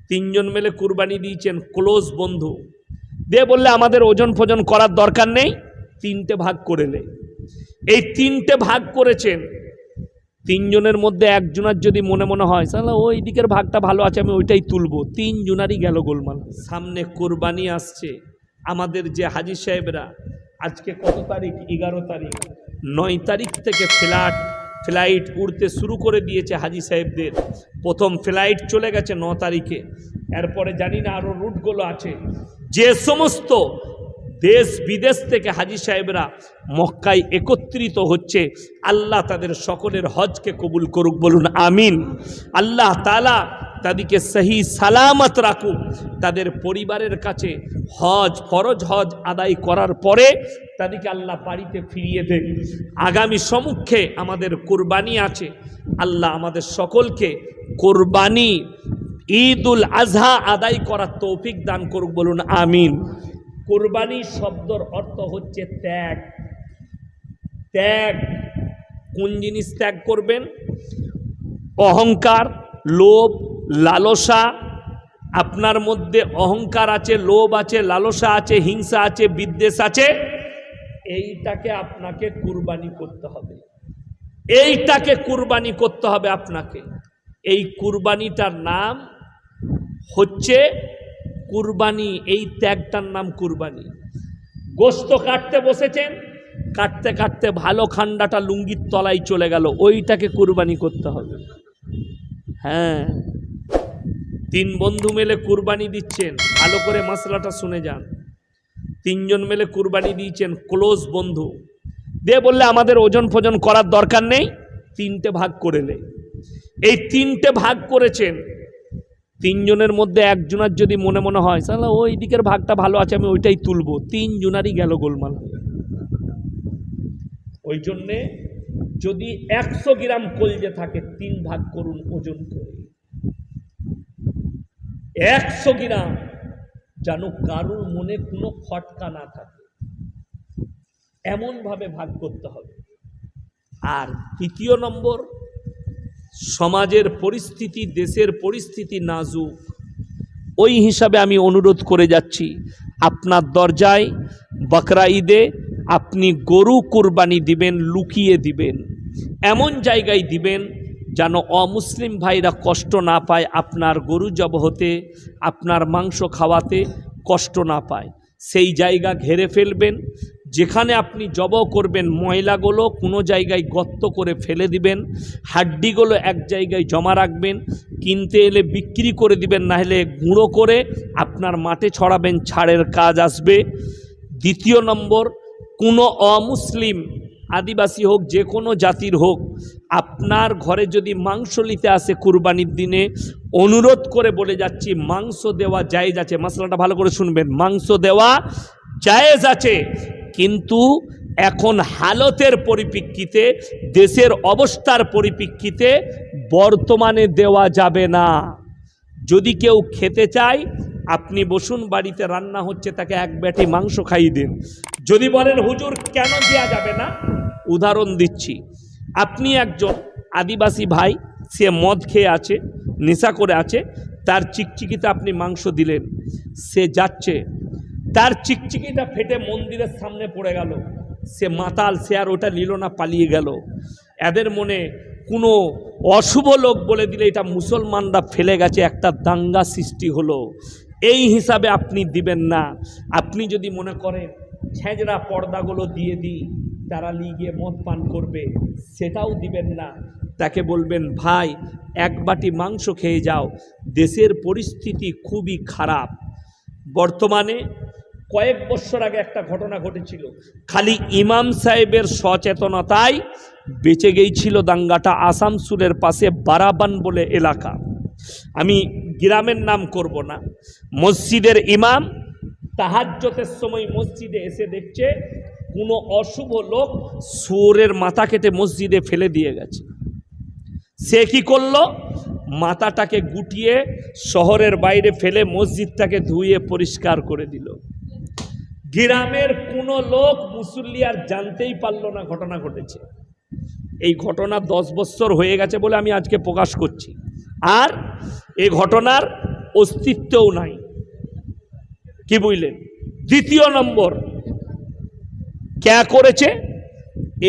তিনজন মিলে কুরবানি দিয়েছেন, ক্লোজ বন্ধু দিয়ে বললে আমাদের ওজন ফোজন করার দরকার নেই, তিনটে ভাগ করে নে। এই তিনটে ভাগ করেছেন, তিনজনের মধ্যে একজনের যদি মনে মনে হয় সালা ওই দিকের ভাগটা ভালো আছে আমি ওইটাই তুলবো, তিনজনারই গেল গোলমাল। সামনে কুরবানি আসছে, আমাদের যে হাজি সাহেবরা আজকে কত তারিখ, 11 তারিখ, 9 তারিখ থেকে ফ্লাইট উড়তে শুরু করে দিয়েছে হাজি সাহেবদের। প্রথম ফ্লাইট চলে গেছে 9 তারিখে, এরপরে জানি না আরও রুটগুলো আছে। যে সমস্ত দেশ বিদেশ থেকে হাজি সাহেবরা মক্কায় একত্রিত হচ্ছে, আল্লাহ তাদের সকলের হজকে কবুল করুক, বলুন আমিন। আল্লাহ তাআলা তাদেরকে সহি সালামত রাখুক, তাদের পরিবারের কাছে হজ, ফরজ হজ আদায় করার পরে তাদেরকে আল্লাহ বাড়িতে ফিরিয়ে দেন। আগামী সম্মুখে আমাদের কুরবানি আছে, আল্লাহ আমাদের সকলকে কুরবানি ঈদুল আজহা আদায় করার তৌফিক দান করুক, বলুন আমিন। কুরবানি শব্দর অর্থ হচ্ছে ত্যাগ। ত্যাগ কোন জিনিস ত্যাগ করবেন? অহংকার, লোভ, লালসা। আপনার মধ্যে অহংকার আছে, লোভ আছে, লালসা আছে, হিংসা আছে, বিদ্বেষ আছে, এইটাকে আপনাকে কুরবানি করতে হবে। এইটাকে কুরবানি করতে হবে আপনাকে। এই কুরবানিটার নাম হচ্ছে কুরবানি, এই ত্যাগটার নাম কুরবানি। গোশত কাটতে বসেছেন, কাটতে কাটতে ভালো খান্ডাটা লুঙ্গির তলায় চলে গেল, ওইটাকে কুরবানি করতে হবে। হ্যাঁ, 3 বন্ধু মিলে কুরবানি দিচ্ছেন, ভালো করে মশলাটা শুনে যান। 3 জন মিলে কুরবানি দিয়েছেন, ক্লোজ বন্ধু দিয়ে বললে আমাদের ওজন ফোজন করার দরকার নেই, 3টে ভাগ করে নে। এই 3টে ভাগ করেছেন, তিনজনের মধ্যে একজনের যদি মনে মনে হয় সালা ওই দিকের ভাগটা ভালো আছে আমি ওইটাই তুলবো, তিনজনারই গেল গোলমাল। ওই জন্যে যদি 100 গ্রাম কলজে থাকে 3 ভাগ করুন ওজন করে। 100 গ্রাম, যেন কারুর মনে কোনো খটকা না থাকে, এমন ভাবে ভাগ করতে হবে। আর 3 নম্বর, সমাজের পরিস্থিতি, দেশের পরিস্থিতি নাজুক, ওই হিসাবে আমি অনুরোধ করে যাচ্ছি, আপনার দরজায় বকরা ঈদে আপনি গরু কুরবানি দিবেন, লুকিয়ে দিবেন, এমন জায়গায় দিবেন যেন অমুসলিম ভাইরা কষ্ট না পায়, আপনার গরু জবহতে, আপনার মাংস খাওয়াতে কষ্ট না পায়। সেই জায়গা ঘেরে ফেলবেন। যেখানে আপনি জবহ করবেন ময়লাগুলো কোনো জায়গায় গর্ত করে ফেলে দিবেন, হাড্ডিগুলো এক জায়গায় জমা রাখবেন, কিনতে এলে বিক্রি করে দিবেন, না হলে গুঁড়ো করে আপনার মাঠে ছড়াবেন, ছাড়ের কাজ আসবে। 2 নম্বর, কোনো অমুসলিম, আদিবাসী হোক, যে কোনো জাতির হোক, আপনার ঘরে যদি মাংস নিতে আসে কুরবানির দিনে, অনুরোধ করে বলে যাচ্ছি মাংস দেওয়া জায়েজ আছে। মশলাটা ভালো করে শুনবেন, মাংস দেওয়া জায়েজ আছে, কিন্তু এখন হালতের পরিপ্রেক্ষিতে, দেশের অবস্থার পরিপ্রেক্ষিতে বর্তমানে দেওয়া যাবে না। যদি কেউ খেতে চায় আপনি বসুন, বাড়িতে রান্না হচ্ছে, তাকে 1 বাটি মাংস খাইয়ে দিন। যদি বলেন হুজুর কেন দেওয়া যাবে না, উদাহরণ দিচ্ছি। আপনি একজন আদিবাসী ভাই, সে মদ খেয়ে আছে, নেশা করে আছে, তার চিকচিকিতে আপনি মাংস দিলেন, সে যাচ্ছে, তার চিকচিকিটা ফেটে মন্দিরের সামনে পড়ে গেল, সে মাতাল, সে আর ওটা নিল না, পালিয়ে গেল। এদের মনে কোনো অশুভ লোক বলে দিলে এটা মুসলমানরা ফেলে গেছে, একটা দাঙ্গা সৃষ্টি হলো, এই হিসাবে আপনি দিবেন না। আপনি যদি মনে করেন ছেঁচড়া পর্দাগুলো দিয়ে দিই, তারা লিগে মদ পান করবে, সেটাও দিবেন না। তাকে বলবেন ভাই 1 বাটি মাংস খেয়ে যাও, দেশের পরিস্থিতি খুবই খারাপ। বর্তমানে কয়েক বছর আগে একটা ঘটনা ঘটেছিল, খালি ইমাম সাহেবের সচেতনতায় বেঁচে গিয়েছিল দাঙ্গাটা। আসানসোলের পাশে বারাবান বলে এলাকা, আমি গ্রামের নাম করব না। মসজিদের ইমাম তাহাজ্জুদের সময় মসজিদে এসে দেখছে কোনো অশুভ লোক শুয়োরের মাথা কেটে মসজিদে ফেলে দিয়ে গেছে। সে কি করলো, মাথাটাকে গুটিয়ে শহরের বাইরে ফেলে মসজিদটাকে ধুয়ে পরিষ্কার করে দিল। গ্রামের কোনো লোক মুসল্লি আর জানতেই পারলো না ঘটনা ঘটেছে। এই ঘটনা 10 বছর হয়ে গেছে বলে আমি আজকে প্রকাশ করছি। আর এই ঘটনার অস্তিত্বও নাই। কি বুঝলেন? দ্বিতীয় নম্বর, কে করেছে?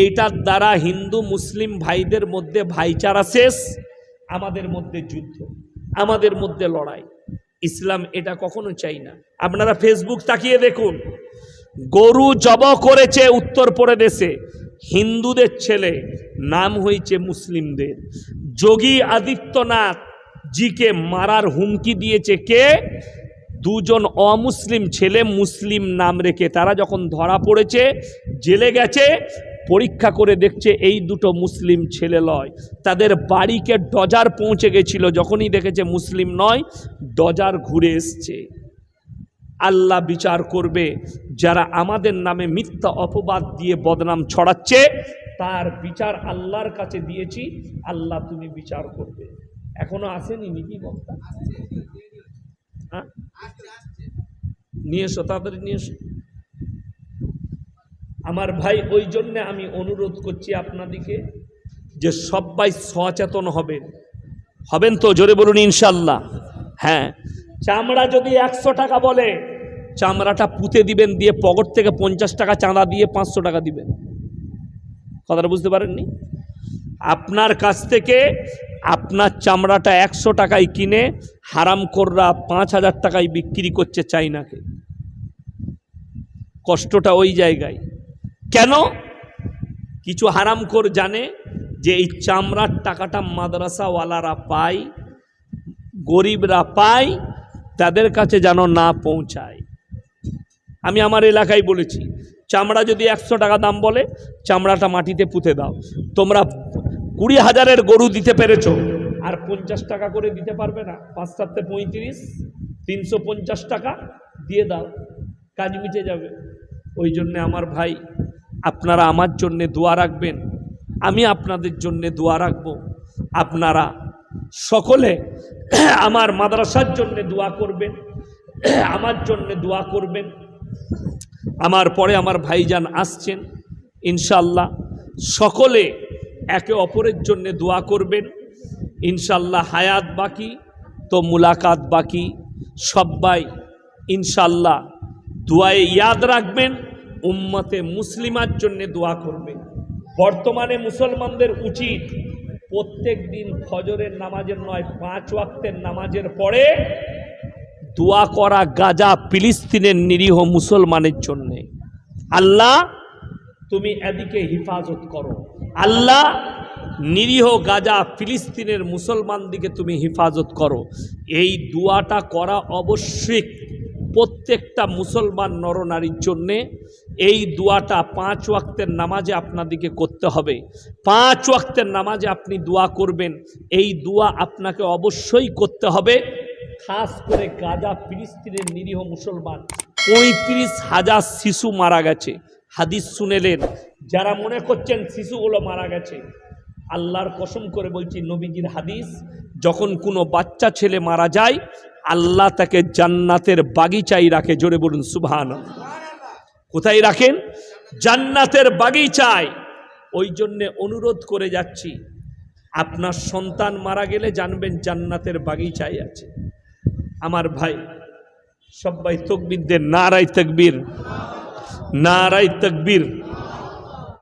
এইটার দ্বারা হিন্দু মুসলিম ভাইদের মধ্যে ভাইচারা শেষ, আমাদের মধ্যে যুদ্ধ, আমাদের মধ্যে লড়াই। ইসলাম এটা কখনো চাই না। আপনারা ফেসবুক তাকিয়ে দেখুন, গরু জব করেছে উত্তরপ্রদেশে হিন্দুদের ছেলে, নাম হয়েছে মুসলিমদের। যোগী আদিত্যনাথ জিকে মারার হুমকি দিয়েছে কে? দুজন অমুসলিম ছেলে মুসলিম নাম রেখে। তারা যখন ধরা পড়েছে, জেলে গেছে, পরীক্ষা করে দেখছে এই দুটো মুসলিম ছেলে নয়। তাদের বাড়িকে ডজার পৌঁছে গেছিল, যখনই দেখেছে মুসলিম নয়, ডজার ঘুরে এসছে। আল্লাহ বিচার করবে। যারা আমাদের নামে মিথ্যা অপবাদ দিয়ে বদনাম ছড়াচ্ছে, তার বিচার আল্লাহর কাছে দিয়েছি। আল্লাহ তুমি বিচার করবে। এখনো আসেনি নাকি বক্তা? নিয়ে এসো, তাড়াতাড়ি নিয়ে এসো। আমার ভাই, ওই জন্যে আমি অনুরোধ করছি আপনাদিকে যে সবাই সচেতন হবেন। হবেন তো? জোরে বলুন ইনশাল্লাহ। হ্যাঁ, চামড়া যদি 100 টাকা বলে, চামড়াটা পুঁতে দিবেন, দিয়ে পকেট থেকে 50 টাকা চাঁদা দিয়ে 500 টাকা দিবেন। কথাটা বুঝতে পারেননি? আপনার কাছ থেকে আপনার চামড়াটা 100 টাকায় কিনে হারামখোররা 5000 টাকায় বিক্রি করছে চাইনাকে। কষ্টটা ওই জায়গায়। কেন? কিছু হারামখোর জানে যে এই চামড়ার টাকাটা মাদ্রাসাওয়ালারা পায়, গরিবরা পায়, তাদের কাছে যেন না পৌঁছায়। আমি আমার এলাকায় বলেছি, চামড়া যদি 100 টাকা দাম বলে, চামড়াটা মাটিতে পুঁতে দাও। তোমরা 20,000-এর গরু দিতে পেরেছো, আর 50 টাকা করে দিতে পারবে না? 5 7 35, 350 টাকা দিয়ে দাও, কাজ মিটে যাবে। ওই জন্যে আমার ভাই, আপনারা আমার জন্যে দোয়া রাখবেন, আমি আপনাদের জন্যে দোয়া রাখবো। আপনারা সকলে আমার মাদ্রাসার জন্যে দোয়া করবেন, আমার জন্যে দোয়া করবেন। আমার পরে আমার ভাইজান আসছেন ইনশাল্লাহ, সকলে একে অপরের জন্যে দোয়া করবেন ইনশাল্লাহ। হায়াত বাকি তো মুলাকাত বাকি। সবাই ইনশাল্লাহ দোয়ায় ইয়াদ রাখবেন, উম্মতে মুসলিমার জন্যে দোয়া করবেন। বর্তমানে মুসলমানদের উচিত প্রত্যেক দিন ফজরের নামাজের নয়, 5 ওয়াক্তের নামাজের পরে দোয়া করা গাজা ফিলিস্তিনের নিরীহ মুসলমানের জন্যে। আল্লাহ তুমি এদিকে হিফাজত করো, আল্লাহ নিরীহ গাজা ফিলিস্তিনের মুসলমানদিকে তুমি হিফাজত করো। এই দোয়াটা করা অবশ্যই প্রত্যেকটা মুসলমান নরনারীর জন্যে। এই দোয়াটা 5 ওয়াক্তের নামাজে আপনাদিকে করতে হবে। 5 ওয়াক্তের নামাজে আপনি দোয়া করবেন। এই দোয়া আপনাকে অবশ্যই করতে হবে। খাস করে গাজা ফিলিস্তিনের নিরীহ মুসলমান 35,000 শিশু মারা গেছে। হাদিস শুনেলেন, যারা মনে করছেন শিশুগুলো মারা গেছে, আল্লাহর কসম করে বলছি, নবীজির হাদিস, যখন কোনো বাচ্চা ছেলে মারা যায়, আল্লাহ তাকে জান্নাতের বাগিচায় রাখে। জোরে বলুন সুবহানাল্লাহ। কোথায় রাখেন? জান্নাতের বাগিচায়। ওই জন্যে অনুরোধ করে যাচ্ছি, আপনার সন্তান মারা গেলে জানবেন জান্নাতের বাগিচায় আছে। আমার ভাই, সবাই তাকবীর দেন, নারায়ে তাকবীর, নারায়ে তাকবীর।